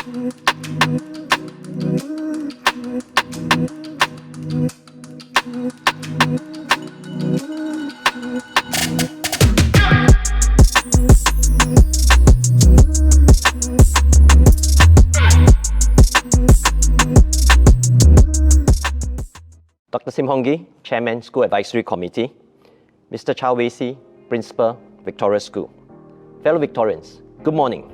Dr. Sim Hong Gee, Chairman, School Advisory Committee. Mr. Chow Wei Si, Principal, Victoria School. Fellow Victorians, good morning.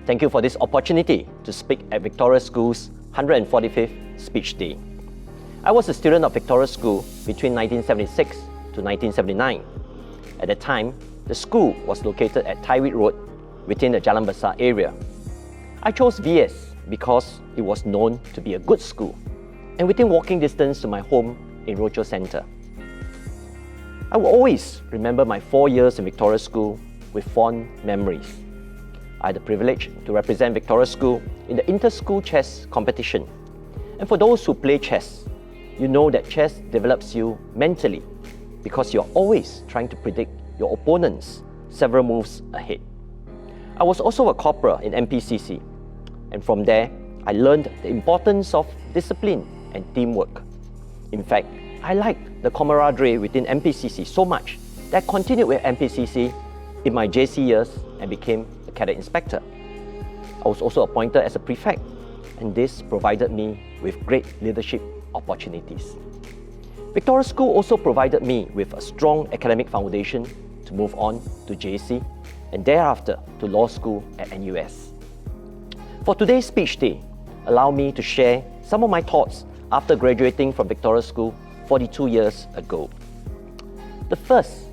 Thank you for this opportunity to speak at Victoria School's 145th Speech Day. I was a student of Victoria School between 1976 to 1979. At the time, the school was located at Tyrwhitt Road within the Jalan Besar area. I chose VS because it was known to be a good school and within walking distance to my home in Rochor Centre. I will always remember my 4 years in Victoria School with fond memories. I had the privilege to represent Victoria School in the inter-school chess competition. And for those who play chess, you know that chess develops you mentally because you're always trying to predict your opponents several moves ahead. I was also a corporal in MPCC, and from there, I learned the importance of discipline and teamwork. In fact, I liked the camaraderie within MPCC so much that I continued with MPCC in my JC years and became a cadet inspector. I was also appointed as a prefect, and this provided me with great leadership opportunities. Victoria School also provided me with a strong academic foundation to move on to JC and thereafter to law school at NUS. For today's speech day, allow me to share some of my thoughts after graduating from Victoria School 42 years ago. The first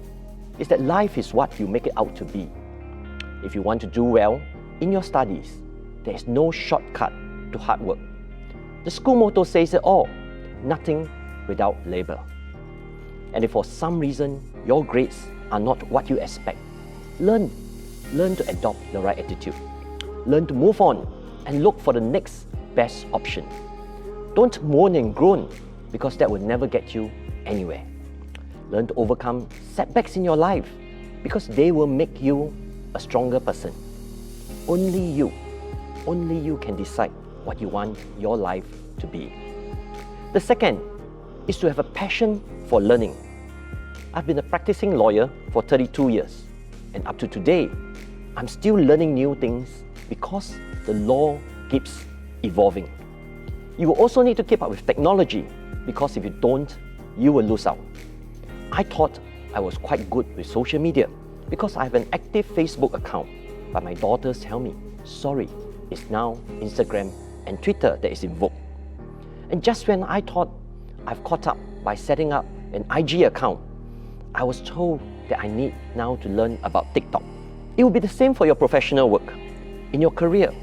is that life is what you make it out to be. If you want to do well in your studies, there is no shortcut to hard work. The school motto says it all, nothing without labor. And if for some reason your grades are not what you expect, learn to adopt the right attitude. Learn to move on and look for the next best option. Don't moan and groan because that will never get you anywhere. Learn to overcome setbacks in your life because they will make you a stronger person. Only you can decide what you want your life to be. The second is to have a passion for learning. I've been a practicing lawyer for 32 years, and up to today, I'm still learning new things because the law keeps evolving. You will also need to keep up with technology because if you don't, you will lose out. I thought I was quite good with social media because I have an active Facebook account, but my daughters tell me, sorry, it's now Instagram and Twitter that is in vogue. And just when I thought I've caught up by setting up an IG account, I was told that I need now to learn about TikTok. It will be the same for your professional work, in your career,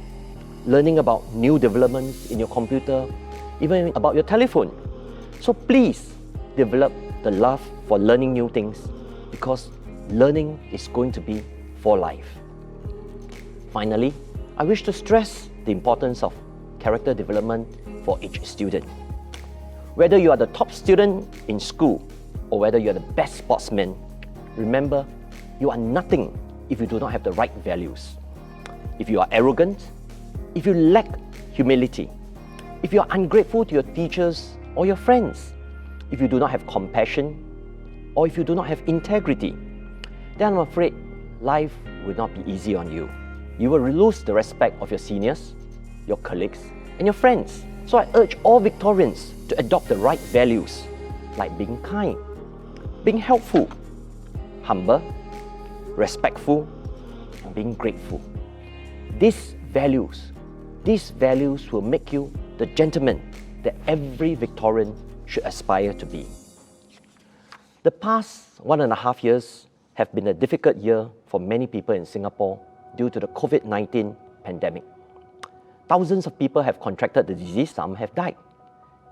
learning about new developments in your computer, even about your telephone. So please develop the love for learning new things because learning is going to be for life. Finally, I wish to stress the importance of character development for each student. Whether you are the top student in school or whether you are the best sportsman, remember, you are nothing if you do not have the right values. If you are arrogant, if you lack humility, if you are ungrateful to your teachers or your friends, if you do not have compassion, or if you do not have integrity, then I'm afraid life will not be easy on you. You will lose the respect of your seniors, your colleagues, and your friends. So I urge all Victorians to adopt the right values, like being kind, being helpful, humble, respectful, and being grateful. These values will make you the gentleman that every Victorian should aspire to be. The past 1.5 years have been a difficult year for many people in Singapore due to the COVID-19 pandemic. Thousands of people have contracted the disease, some have died,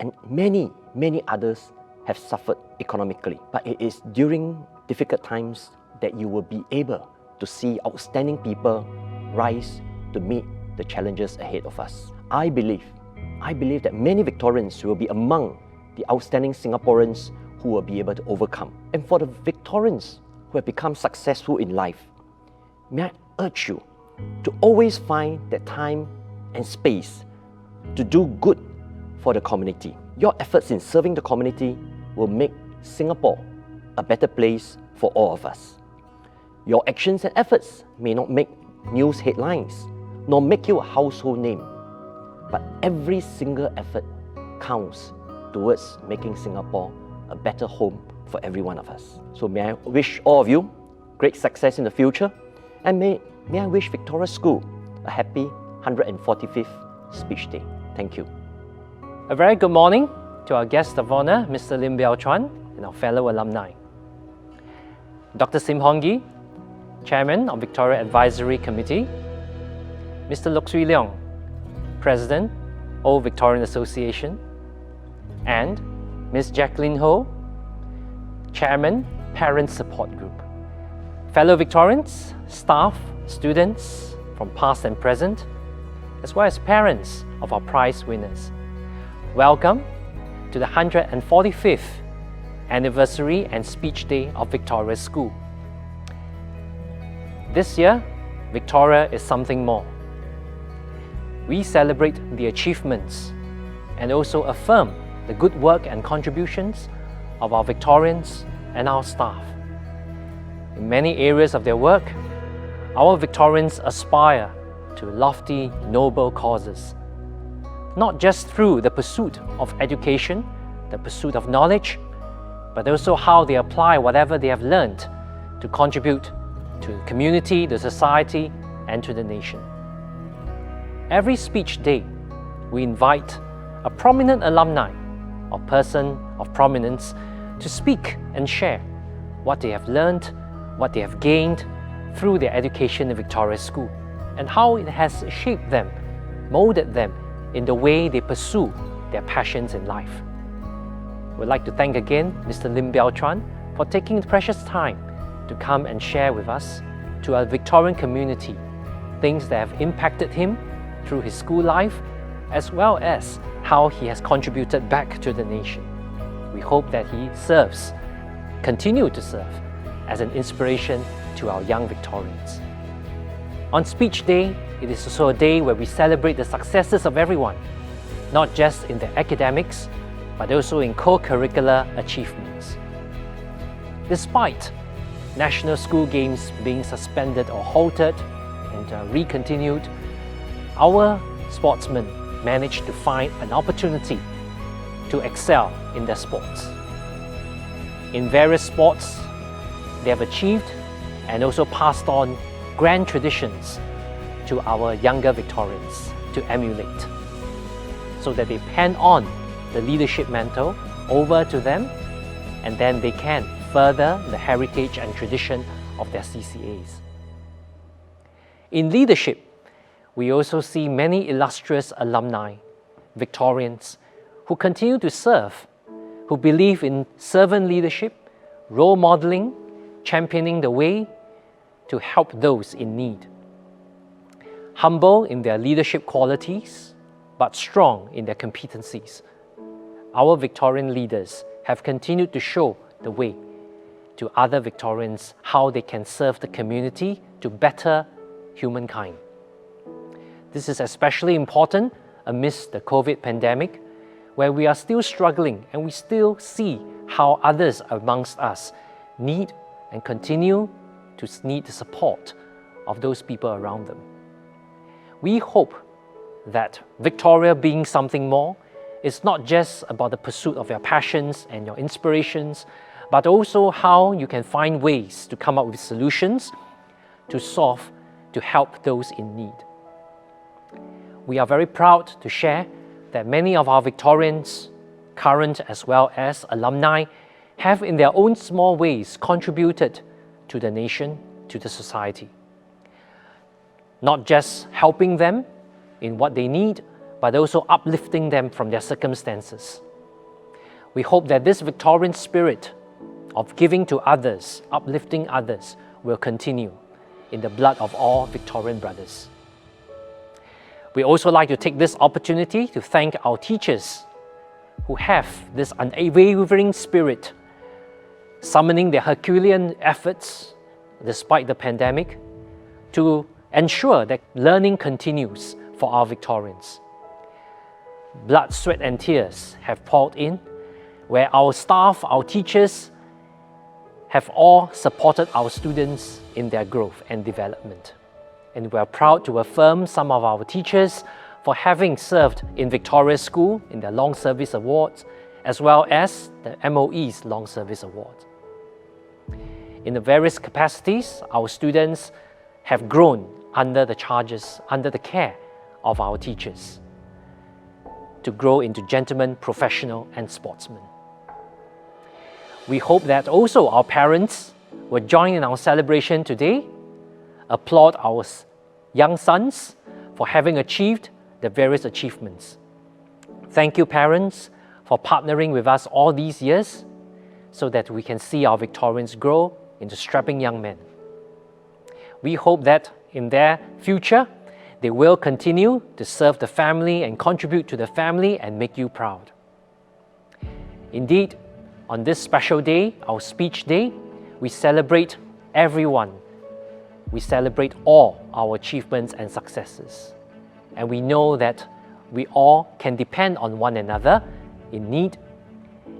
and many others have suffered economically. But it is during difficult times that you will be able to see outstanding people rise to meet the challenges ahead of us. I believe that many Victorians will be among the outstanding Singaporeans who will be able to overcome. And for the Victorians who have become successful in life, may I urge you to always find that time and space to do good for the community. Your efforts in serving the community will make Singapore a better place for all of us. Your actions and efforts may not make news headlines, nor make you a household name, but every single effort counts towards making Singapore a better home for every one of us. So may I wish all of you great success in the future, and may I wish Victoria School a happy 145th Speech Day. Thank you. A very good morning to our guest of honor, Mr. Lim Biao Chuan, and our fellow alumni. Dr. Sim Hong Gee, Chairman of Victoria Advisory Committee, Mr. Lok Swee Leong, President, Old Victorian Association, and Ms. Jacqueline Ho, Chairman, Parent Support Group. Fellow Victorians, staff, students from past and present, as well as parents of our prize winners. Welcome to the 145th Anniversary and Speech Day of Victoria School. This year, Victoria is something more. We celebrate the achievements and also affirm the good work and contributions of our Victorians and our staff. In many areas of their work, our Victorians aspire to lofty, noble causes, not just through the pursuit of education, the pursuit of knowledge, but also how they apply whatever they have learned to contribute to the community, the society, and to the nation. Every speech day, we invite a prominent alumni or person of prominence to speak and share what they have learned, what they have gained through their education in Victoria School, and how it has shaped them, molded them in the way they pursue their passions in life. We'd like to thank again Mr. Lim Biao Chuan for taking the precious time to come and share with us, to our Victorian community, things that have impacted him through his school life, as well as how he has contributed back to the nation. We hope that he continue to serve as an inspiration to our young Victorians. On Speech Day, it is also a day where we celebrate the successes of everyone, not just in their academics, but also in co-curricular achievements. Despite national school games being suspended or halted and recontinued, our sportsmen managed to find an opportunity to excel in their sports. In various sports, they have achieved and also passed on grand traditions to our younger Victorians to emulate, so that they pen on the leadership mantle over to them, and then they can further the heritage and tradition of their CCAs. In leadership, we also see many illustrious alumni, Victorians, who continue to serve, who believe in servant leadership, role modeling, championing the way to help those in need. Humble in their leadership qualities, but strong in their competencies, our Victorian leaders have continued to show the way to other Victorians how they can serve the community to better humankind. This is especially important amidst the COVID pandemic, where we are still struggling and we still see how others amongst us need and continue to need the support of those people around them. We hope that Victoria being something more is not just about the pursuit of your passions and your inspirations, but also how you can find ways to come up with solutions to solve, to help those in need. We are very proud to share that many of our Victorians, current as well as alumni, have in their own small ways contributed to the nation, to the society. Not just helping them in what they need, but also uplifting them from their circumstances. We hope that this Victorian spirit of giving to others, uplifting others, will continue in the blood of all Victorian brothers. We also like to take this opportunity to thank our teachers who have this unwavering spirit, summoning their Herculean efforts despite the pandemic to ensure that learning continues for our Victorians. Blood, sweat and tears have poured in, where our staff, our teachers have all supported our students in their growth and development. And we are proud to affirm some of our teachers for having served in Victoria School in their Long Service Awards, as well as the MOE's Long Service Award. In the various capacities, our students have grown under the care of our teachers to grow into gentlemen, professional and sportsmen. We hope that also our parents will join in our celebration today, applaud our young sons for having achieved the various achievements. Thank you, parents, for partnering with us all these years so that we can see our Victorians grow into strapping young men. We hope that in their future, they will continue to serve the family and contribute to the family and make you proud. Indeed, on this special day, our speech day, we celebrate everyone. We celebrate all our achievements and successes. And we know that we all can depend on one another in need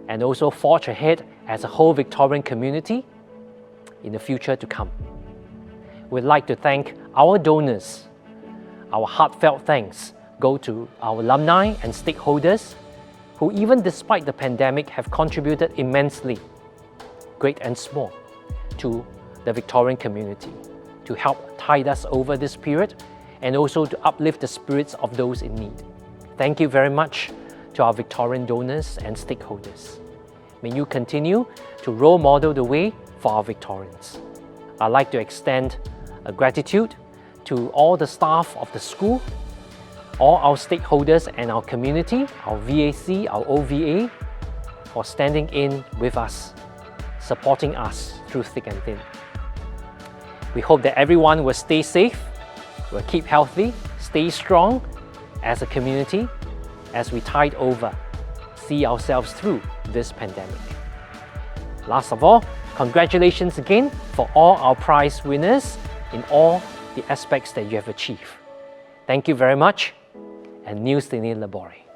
and also forge ahead as a whole Victorian community in the future to come. We'd like to thank our donors. Our heartfelt thanks go to our alumni and stakeholders who, even despite the pandemic, have contributed immensely, great and small, to the Victorian community to help tide us over this period and also to uplift the spirits of those in need. Thank you very much to our Victorian donors and stakeholders. May you continue to role model the way for our Victorians. I'd like to extend a gratitude to all the staff of the school, all our stakeholders and our community, our VAC, our OVA, for standing in with us, supporting us through thick and thin. We hope that everyone will stay safe, will keep healthy, stay strong as a community as we tide over, see ourselves through this pandemic. Last of all, congratulations again for all our prize winners in all the aspects that you have achieved. Thank you very much, and Nil Sine Labore.